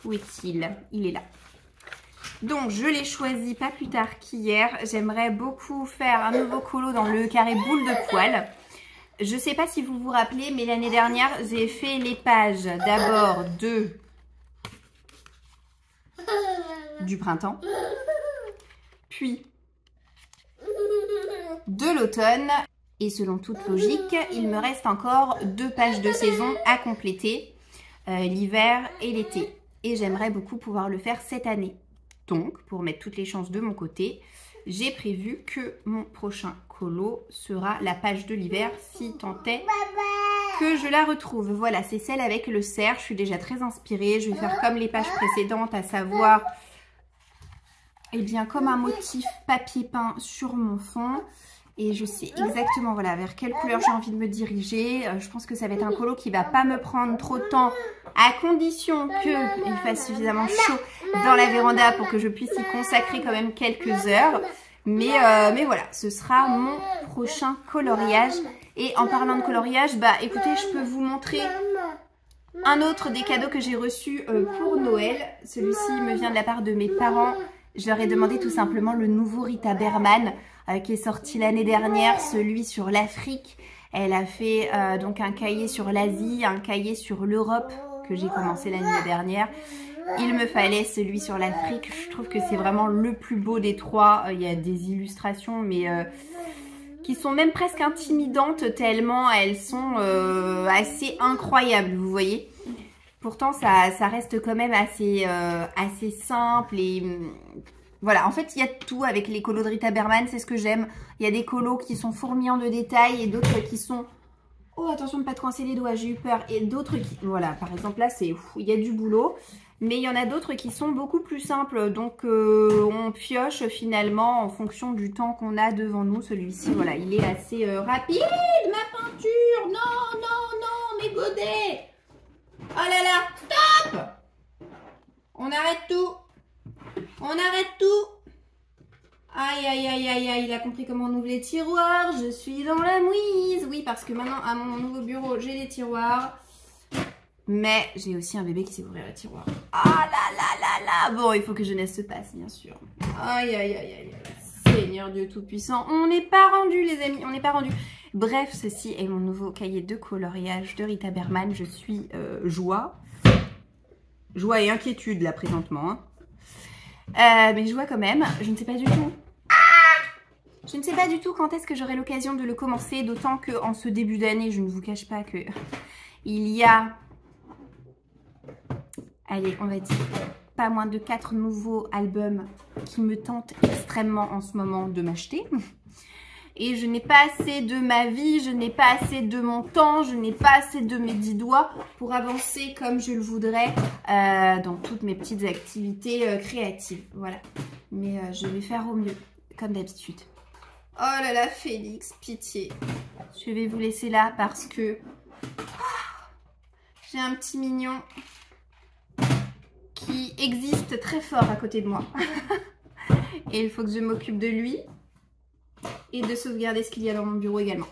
Où est-il? Il est là. Donc je l'ai choisi pas plus tard qu'hier. J'aimerais beaucoup faire un nouveau colo dans le carré boule de poil. Je sais pas si vous vous rappelez, mais l'année dernière, j'ai fait les pages d'abord du printemps, puis de l'automne. Et selon toute logique, il me reste encore 2 pages de saison à compléter, l'hiver et l'été. Et j'aimerais beaucoup pouvoir le faire cette année. Donc, pour mettre toutes les chances de mon côté, j'ai prévu que mon prochain colo sera la page de l'hiver, si tant est que je la retrouve. Voilà, c'est celle avec le cerf. Je suis déjà très inspirée. Je vais faire comme les pages précédentes, à savoir, eh bien, comme un motif papier peint sur mon fond. Et je sais exactement voilà, vers quelle couleur j'ai envie de me diriger. Je pense que ça va être un colo qui va pas me prendre trop de temps, à condition qu'il fasse suffisamment chaud dans la véranda pour que je puisse y consacrer quand même quelques heures. Mais voilà, ce sera mon prochain coloriage. Et en parlant de coloriage, bah écoutez, je peux vous montrer un autre des cadeaux que j'ai reçus pour Noël. Celui-ci me vient de la part de mes parents. Je leur ai demandé tout simplement le nouveau Rita Berman qui est sorti l'année dernière, celui sur l'Afrique. Elle a fait donc un cahier sur l'Asie, un cahier sur l'Europe que j'ai commencé l'année dernière. Il me fallait celui sur l'Afrique. Je trouve que c'est vraiment le plus beau des 3. Il y a des illustrations, mais qui sont même presque intimidantes tellement elles sont assez incroyables, vous voyez. Pourtant, ça reste quand même assez simple et voilà. En fait, il y a tout avec les colos de Rita Berman, c'est ce que j'aime. Il y a des colos qui sont fourmillants de détails et d'autres qui sont... Oh, attention de ne pas te coincer les doigts, j'ai eu peur. Et d'autres qui... Voilà, par exemple, là, il y a du boulot. Mais il y en a d'autres qui sont beaucoup plus simples. Donc, on pioche finalement en fonction du temps qu'on a devant nous. Celui-ci, voilà, il est assez rapide. Ma peinture! Non, non, non, mes godets! Oh là là, stop! On arrête tout. On arrête tout. Aïe, aïe, aïe, aïe, aïe, il a compris comment on ouvre les tiroirs. Je suis dans la mouise. Oui, parce que maintenant, à mon nouveau bureau, j'ai des tiroirs. Mais j'ai aussi un bébé qui sait ouvrir les tiroirs. Ah là là là là. Bon, il faut que jeunesse se passe, bien sûr. Aïe, aïe, aïe, aïe, aïe. Seigneur Dieu Tout-Puissant. On n'est pas rendu, les amis. On n'est pas rendu. Bref, ceci est mon nouveau cahier de coloriage de Rita Berman. Je suis joie et inquiétude là présentement. Hein. Mais joie quand même. Je ne sais pas du tout. Je ne sais pas du tout quand est-ce que j'aurai l'occasion de le commencer. D'autant qu'en ce début d'année, je ne vous cache pas que il y a... Allez, on va dire pas moins de 4 nouveaux albums qui me tentent extrêmement en ce moment de m'acheter. Et je n'ai pas assez de ma vie, je n'ai pas assez de mon temps, je n'ai pas assez de mes 10 doigts pour avancer comme je le voudrais dans toutes mes petites activités créatives. Voilà. Mais je vais faire au mieux, comme d'habitude. Oh là là, Félix, pitié. Je vais vous laisser là parce que j'ai un petit mignon qui existe très fort à côté de moi. Et il faut que je m'occupe de lui. Et de sauvegarder ce qu'il y a dans mon bureau également.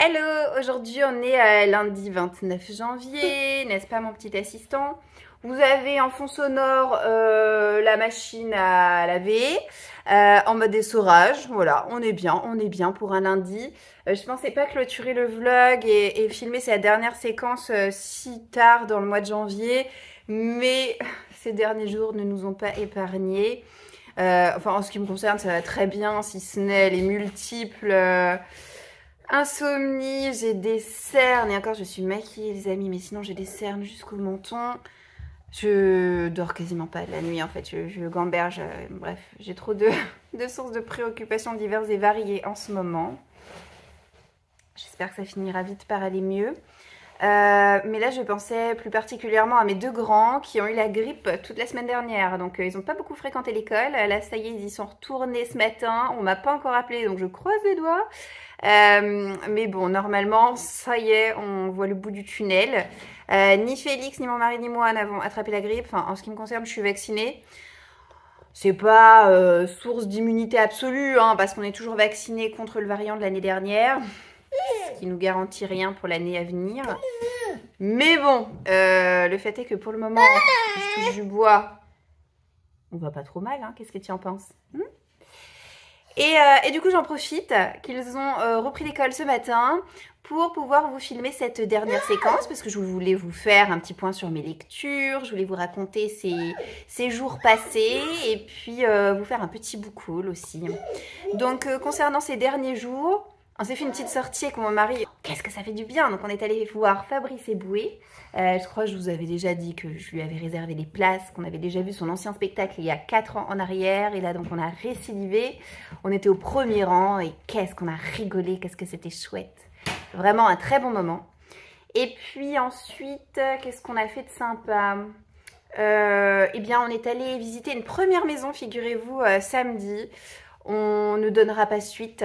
Hello, aujourd'hui on est lundi 29 janvier, n'est-ce pas mon petit assistant? Vous avez en fond sonore la machine à laver en mode essorage. Voilà, on est bien pour un lundi. Je pensais pas clôturer le vlog et filmer cette dernière séquence si tard dans le mois de janvier, mais ces derniers jours ne nous ont pas épargnés. Enfin, en ce qui me concerne, ça va très bien, si ce n'est les multiples insomnies. J'ai des cernes, et encore je suis maquillée les amis, mais sinon j'ai des cernes jusqu'au menton. Je dors quasiment pas de la nuit en fait, je gamberge, bref, j'ai trop de sources de préoccupations diverses et variées en ce moment. J'espère que ça finira vite par aller mieux. Mais là je pensais plus particulièrement à mes 2 grands qui ont eu la grippe toute la semaine dernière. Donc ils n'ont pas beaucoup fréquenté l'école. Là ça y est, ils y sont retournés ce matin. On m'a pas encore appelé donc je croise les doigts. Mais bon, normalement ça y est, on voit le bout du tunnel. Ni Félix, ni mon mari, ni moi n'avons attrapé la grippe. Enfin, en ce qui me concerne, je suis vaccinée. C'est pas source d'immunité absolue, hein, parce qu'on est toujours vacciné contre le variant de l'année dernière, ce qui nous garantit rien pour l'année à venir. Mais bon, le fait est que pour le moment, je touche du bois. On va pas trop mal, hein. Qu'est-ce que tu en penses? Et du coup, j'en profite qu'ils ont repris l'école ce matin pour pouvoir vous filmer cette dernière séquence parce que je voulais vous faire un petit point sur mes lectures, je voulais vous raconter ces jours passés et puis vous faire un petit book haul aussi. Donc, concernant ces derniers jours, on s'est fait une petite sortie avec mon mari. Qu'est-ce que ça fait du bien! Donc, on est allé voir Fabrice Eboué. Je crois que je vous avais déjà dit que je lui avais réservé les places, qu'on avait déjà vu son ancien spectacle il y a 4 ans en arrière. Et là, donc, on a récidivé. On était au premier rang et qu'est-ce qu'on a rigolé, qu'est-ce que c'était chouette. Vraiment un très bon moment. Et puis ensuite, qu'est-ce qu'on a fait de sympa? Eh bien, on est allé visiter une première maison, figurez-vous, samedi. On ne donnera pas suite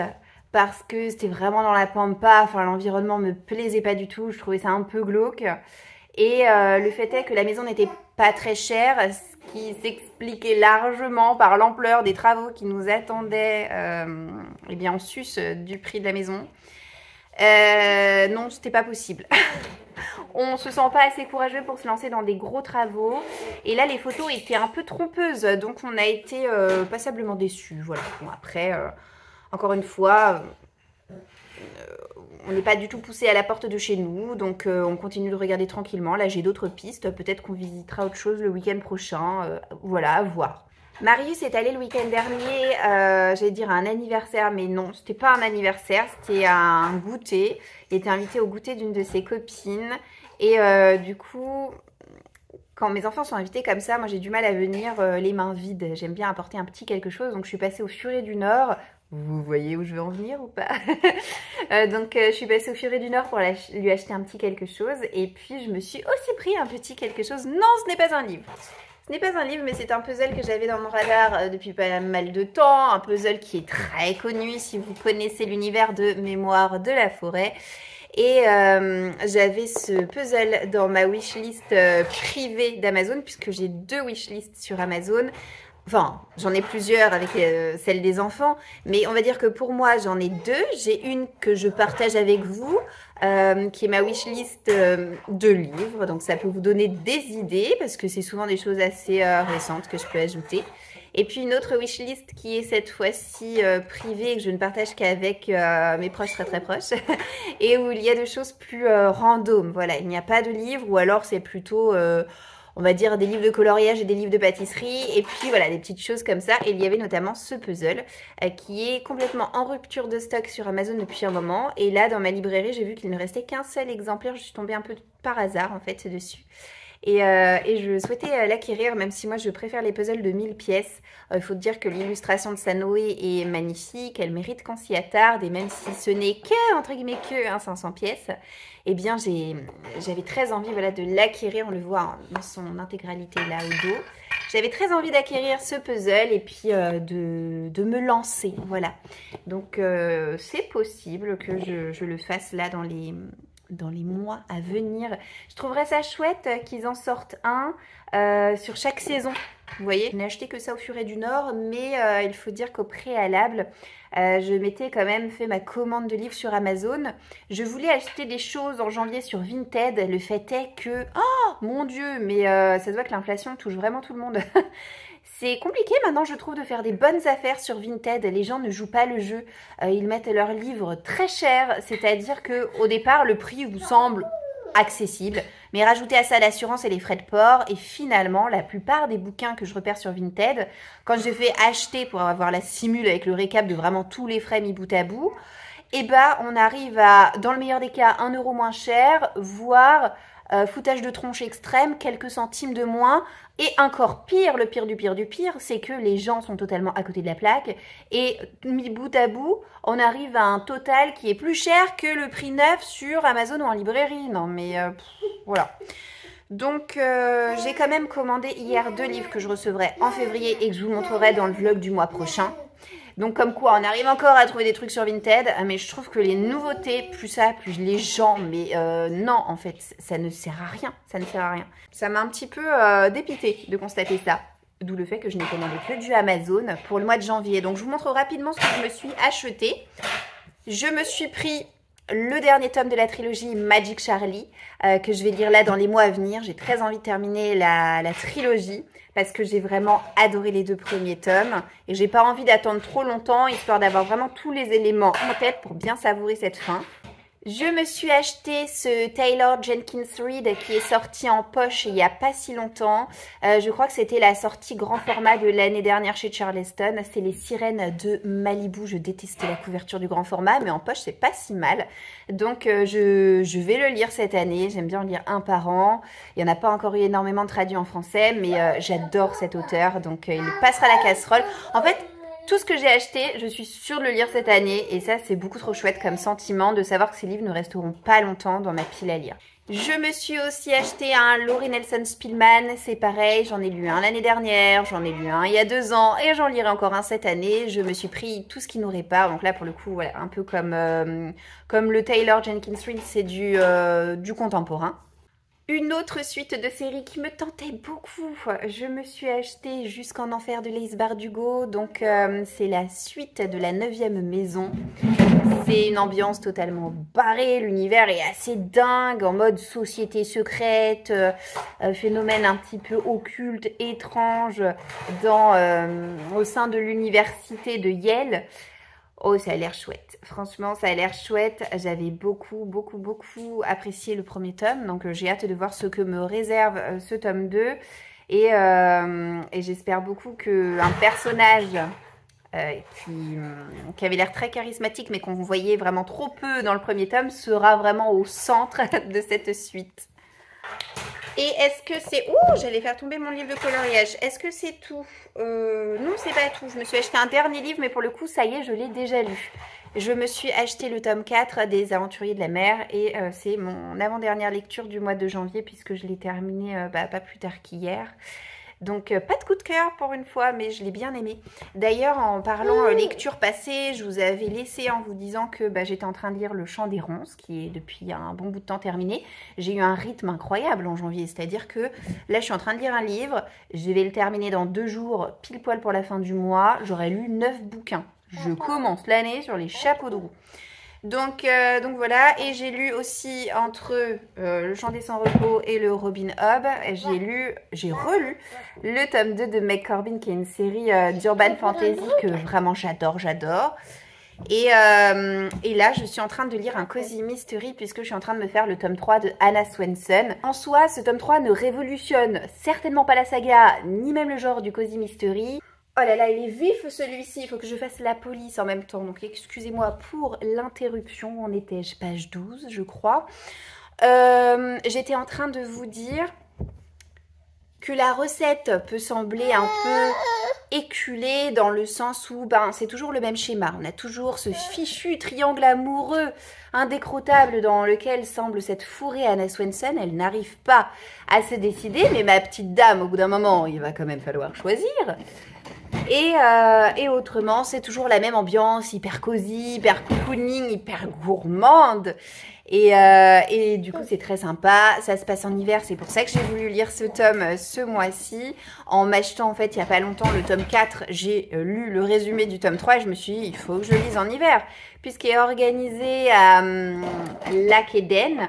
parce que c'était vraiment dans la pampa. Enfin, l'environnement me plaisait pas du tout. Je trouvais ça un peu glauque. Et le fait est que la maison n'était pas très chère, ce qui s'expliquait largement par l'ampleur des travaux qui nous attendaient eh bien, en sus du prix de la maison. Non, c'était pas possible. On se sent pas assez courageux pour se lancer dans des gros travaux. Et là, les photos étaient un peu trompeuses. Donc, on a été passablement déçus. Voilà. Bon, après, encore une fois, on n'est pas du tout poussé à la porte de chez nous. Donc, on continue de regarder tranquillement. Là, j'ai d'autres pistes. Peut-être qu'on visitera autre chose le week-end prochain. Voilà, à voir. Marius est allé le week-end dernier, j'allais dire un anniversaire, mais non, c'était pas un anniversaire, c'était un goûter. Il était invité au goûter d'une de ses copines. Et du coup, quand mes enfants sont invités comme ça, moi j'ai du mal à venir les mains vides. J'aime bien apporter un petit quelque chose, donc je suis passée au Furet du Nord. Vous voyez où je veux en venir ou pas? Donc je suis passée au Furet du Nord pour lui acheter un petit quelque chose. Et puis je me suis aussi pris un petit quelque chose. Non, ce n'est pas un livre. Ce n'est pas un livre, mais c'est un puzzle que j'avais dans mon radar depuis pas mal de temps. Un puzzle qui est très connu si vous connaissez l'univers de Mémoire de la forêt. Et j'avais ce puzzle dans ma wishlist privée d'Amazon, puisque j'ai 2 wishlists sur Amazon. Enfin, j'en ai plusieurs avec celle des enfants, mais on va dire que pour moi, j'en ai 2. J'ai une que je partage avec vous, qui est ma wishlist de livres. Donc, ça peut vous donner des idées, parce que c'est souvent des choses assez récentes que je peux ajouter. Et puis, une autre wishlist qui est cette fois-ci privée, que je ne partage qu'avec mes proches très très proches, et où il y a des choses plus random. Voilà, il n'y a pas de livre, ou alors c'est plutôt... on va dire des livres de coloriage et des livres de pâtisserie. Et puis voilà, des petites choses comme ça. Et il y avait notamment ce puzzle qui est complètement en rupture de stock sur Amazon depuis un moment. Et là, dans ma librairie, j'ai vu qu'il ne restait qu'un seul exemplaire. Je suis tombée un peu par hasard en fait dessus. Et je souhaitais l'acquérir, même si moi je préfère les puzzles de 1000 pièces. Il faut dire que l'illustration de Sanoé est magnifique, elle mérite qu'on s'y attarde, et même si ce n'est que, entre guillemets, que 500 pièces, eh bien j'avais très envie voilà, de l'acquérir, on le voit dans son intégralité là au dos. J'avais très envie d'acquérir ce puzzle et puis de me lancer, voilà. Donc c'est possible que je le fasse là dans les mois à venir. Je trouverais ça chouette qu'ils en sortent un sur chaque saison. Vous voyez, je n'ai acheté que ça au Furet du Nord, mais il faut dire qu'au préalable, je m'étais quand même fait ma commande de livres sur Amazon. Je voulais acheter des choses en janvier sur Vinted. Le fait est que, oh mon Dieu, mais ça se voit que l'inflation touche vraiment tout le monde. C'est compliqué maintenant, je trouve, de faire des bonnes affaires sur Vinted. Les gens ne jouent pas le jeu. Ils mettent leurs livres très chers, c'est-à-dire qu'au départ, le prix vous semble accessible, mais rajoutez à ça l'assurance et les frais de port, et finalement, la plupart des bouquins que je repère sur Vinted, quand j'ai fait acheter pour avoir la simule avec le récap de vraiment tous les frais mis bout à bout, et bah on arrive à, dans le meilleur des cas, 1 euro moins cher, voire foutage de tronche extrême, quelques centimes de moins, et encore pire, le pire du pire du pire, c'est que les gens sont totalement à côté de la plaque, et mis bout à bout, on arrive à un total qui est plus cher que le prix neuf sur Amazon ou en librairie. Non mais voilà. Donc j'ai quand même commandé hier 2 livres que je recevrai en février et que je vous montrerai dans le vlog du mois prochain. Donc comme quoi, on arrive encore à trouver des trucs sur Vinted, mais je trouve que les nouveautés, plus ça, plus les gens, mais non, en fait, ça ne sert à rien, ça ne sert à rien. Ça m'a un petit peu dépité de constater ça, d'où le fait que je n'ai commandé que du Amazon pour le mois de janvier. Donc je vous montre rapidement ce que je me suis acheté. Je me suis pris le dernier tome de la trilogie Magic Charlie, que je vais lire là dans les mois à venir. J'ai très envie de terminer la trilogie, parce que j'ai vraiment adoré les 2 premiers tomes et j'ai pas envie d'attendre trop longtemps, histoire d'avoir vraiment tous les éléments en tête pour bien savourer cette fin. Je me suis acheté ce Taylor Jenkins Reid qui est sorti en poche il n'y a pas si longtemps. Je crois que c'était la sortie grand format de l'année dernière chez Charleston. C'est les Sirènes de Malibu. Je détestais la couverture du grand format, mais en poche c'est pas si mal. Donc je vais le lire cette année. J'aime bien en lire un par an. Il n'y en a pas encore eu énormément de traduits en français, mais j'adore cet auteur. Donc il passera la casserole. En fait, tout ce que j'ai acheté, je suis sûre de le lire cette année et ça c'est beaucoup trop chouette comme sentiment de savoir que ces livres ne resteront pas longtemps dans ma pile à lire. Je me suis aussi acheté un Laurie Nelson Spillman, c'est pareil, j'en ai lu un l'année dernière, j'en ai lu un il y a 2 ans et j'en lirai encore un cette année. Je me suis pris tout ce qui nous répare, donc là pour le coup voilà, un peu comme le Taylor Jenkins Reid, c'est du contemporain. Une autre suite de séries qui me tentait beaucoup, je me suis acheté Jusqu'en enfer de Lise Bardugo, donc c'est la suite de La 9e maison. C'est une ambiance totalement barrée, l'univers est assez dingue, en mode société secrète, phénomène un petit peu occulte, étrange, au sein de l'université de Yale. Oh, ça a l'air chouette. Franchement, ça a l'air chouette. J'avais beaucoup apprécié le premier tome. Donc, j'ai hâte de voir ce que me réserve ce tome 2. Et j'espère beaucoup qu'un personnage qui avait l'air très charismatique, mais qu'on voyait vraiment trop peu dans le premier tome, sera vraiment au centre de cette suite. Et est-ce que c'est... Ouh, j'allais faire tomber mon livre de coloriage. Est-ce que c'est tout? Non, c'est pas tout. Je me suis acheté un dernier livre, mais pour le coup, ça y est, je l'ai déjà lu. Je me suis acheté le tome 4 des Aventuriers de la mer et c'est mon avant-dernière lecture du mois de janvier puisque je l'ai terminé pas plus tard qu'hier. Donc pas de coup de cœur pour une fois, mais je l'ai bien aimé. D'ailleurs, en parlant lecture passée, je vous avais laissé en vous disant que j'étais en train de lire Le Chant des Ronces, qui est depuis un bon bout de temps terminé. J'ai eu un rythme incroyable en janvier, c'est-à-dire que là, je suis en train de lire un livre, je vais le terminer dans 2 jours, pile poil pour la fin du mois. J'aurai lu 9 bouquins. Je commence l'année sur les chapeaux de roue. Donc voilà, et j'ai lu aussi entre Le Chant des Sans Repos et le Robin Hood, j'ai relu le tome 2 de Meg Corbin, qui est une série d'urban fantasy que vraiment j'adore. Et là, je suis en train de lire un cozy mystery puisque je suis en train de me faire le tome 3 de Anna Swenson. En soi, ce tome 3 ne révolutionne certainement pas la saga, ni même le genre du cozy mystery. Oh là là, il est vif celui-ci, il faut que je fasse la police en même temps, donc excusez-moi pour l'interruption, on était page 12 je crois. J'étais en train de vous dire que la recette peut sembler un peu éculée dans le sens où c'est toujours le même schéma. On a toujours ce fichu triangle amoureux indécrottable dans lequel semble s'être fourrée Anna Swenson. Elle n'arrive pas à se décider, mais ma petite dame, au bout d'un moment, il va quand même falloir choisir. Et autrement, c'est toujours la même ambiance, hyper cosy, hyper cocooning, hyper gourmande. Et du coup, c'est très sympa. Ça se passe en hiver, c'est pour ça que j'ai voulu lire ce tome ce mois-ci. En m'achetant, en fait, il n'y a pas longtemps, le tome 4, j'ai lu le résumé du tome 3 et je me suis dit, il faut que je le lise en hiver. Puisqu'il est organisé à Lac Eden.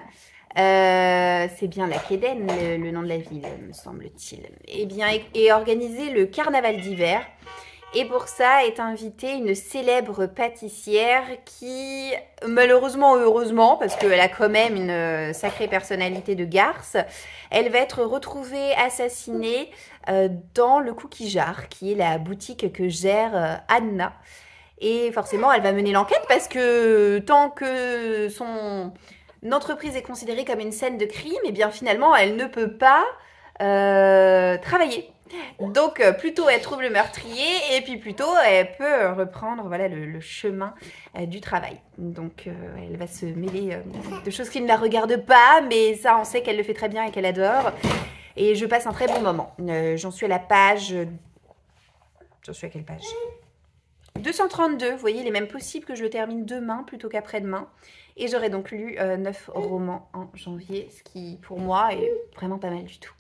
C'est bien Lac Eden, le nom de la ville, me semble-t-il. Eh bien, est organisé le carnaval d'hiver. Et pour ça est invitée une célèbre pâtissière qui, malheureusement ou heureusement, parce qu'elle a quand même une sacrée personnalité de garce, elle va être retrouvée assassinée dans le Cookie Jar, qui est la boutique que gère Anna. Et forcément, elle va mener l'enquête parce que tant que son entreprise est considérée comme une scène de crime, et bien finalement, elle ne peut pas travailler. Donc plutôt elle trouve le meurtrier et puis plutôt elle peut reprendre voilà, le chemin du travail. Donc elle va se mêler de choses qui ne la regardent pas, mais ça on sait qu'elle le fait très bien et qu'elle adore. Et je passe un très bon moment. J'en suis à la page... J'en suis à quelle page ? 232, vous voyez, il est même possible que je le termine demain plutôt qu'après-demain. Et j'aurai donc lu 9 romans en janvier, ce qui pour moi est vraiment pas mal du tout.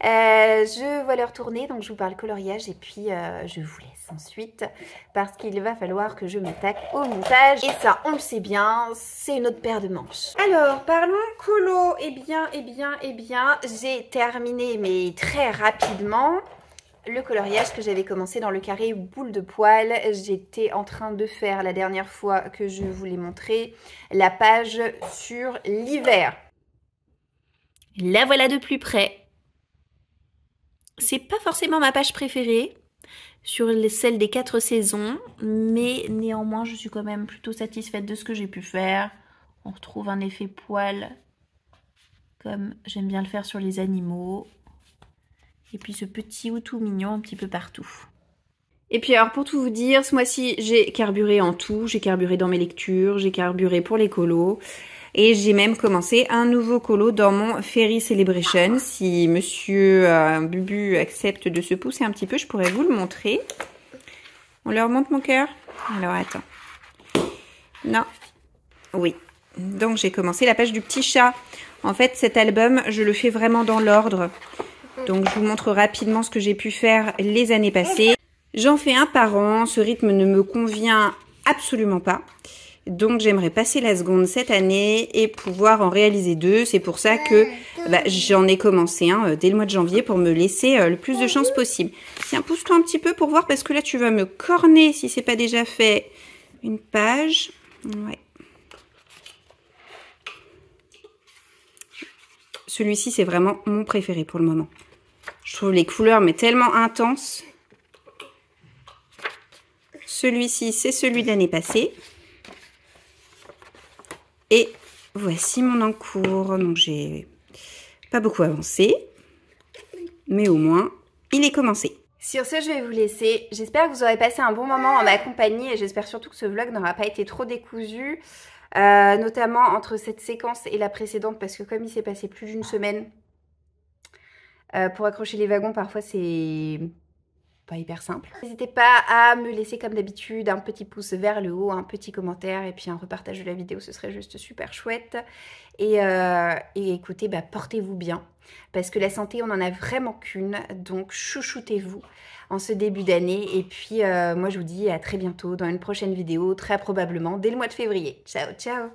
Je vais leur tourner, donc je vous parle coloriage et puis je vous laisse ensuite parce qu'il va falloir que je m'attaque au montage et ça on le sait bien, c'est une autre paire de manches. Alors parlons colo, eh bien, j'ai terminé mais très rapidement le coloriage que j'avais commencé dans le carré boule de poil. J'étais en train de faire la dernière fois que je vous l'ai montré la page sur l'hiver. La voilà de plus près. C'est pas forcément ma page préférée sur celle des 4 saisons, mais néanmoins je suis quand même plutôt satisfaite de ce que j'ai pu faire. On retrouve un effet poil comme j'aime bien le faire sur les animaux. Et puis ce petit ou tout mignon un petit peu partout. Et puis alors pour tout vous dire, ce mois-ci j'ai carburé en tout, j'ai carburé dans mes lectures, j'ai carburé pour les colos. Et j'ai même commencé un nouveau colo dans mon Fairy Celebration. Si monsieur Bubu accepte de se pousser un petit peu, je pourrais vous le montrer. On leur montre mon cœur? Alors attends. Non. Oui. Donc j'ai commencé la page du petit chat. En fait cet album, je le fais vraiment dans l'ordre. Donc je vous montre rapidement ce que j'ai pu faire les années passées. J'en fais un par an. Ce rythme ne me convient absolument pas. Donc j'aimerais passer la seconde cette année et pouvoir en réaliser 2. C'est pour ça que j'en ai commencé un dès le mois de janvier pour me laisser le plus de chance possible. Tiens, pousse-toi un petit peu pour voir parce que là tu vas me corner si c'est pas déjà fait. Une page. Ouais. Celui-ci c'est vraiment mon préféré pour le moment. Je trouve les couleurs mais tellement intenses. Celui-ci c'est celui de l'année passée. Et voici mon encours. Donc j'ai pas beaucoup avancé, mais au moins il est commencé. Sur ce, je vais vous laisser. J'espère que vous aurez passé un bon moment en ma compagnie et j'espère surtout que ce vlog n'aura pas été trop décousu, notamment entre cette séquence et la précédente, parce que comme il s'est passé plus d'une semaine, pour accrocher les wagons, parfois c'est pas hyper simple. N'hésitez pas à me laisser comme d'habitude un petit pouce vers le haut, un petit commentaire et puis un repartage de la vidéo, ce serait juste super chouette. Et écoutez, portez-vous bien parce que la santé on en a vraiment qu'une, donc chouchoutez-vous en ce début d'année et puis moi je vous dis à très bientôt dans une prochaine vidéo, très probablement dès le mois de février. Ciao ciao.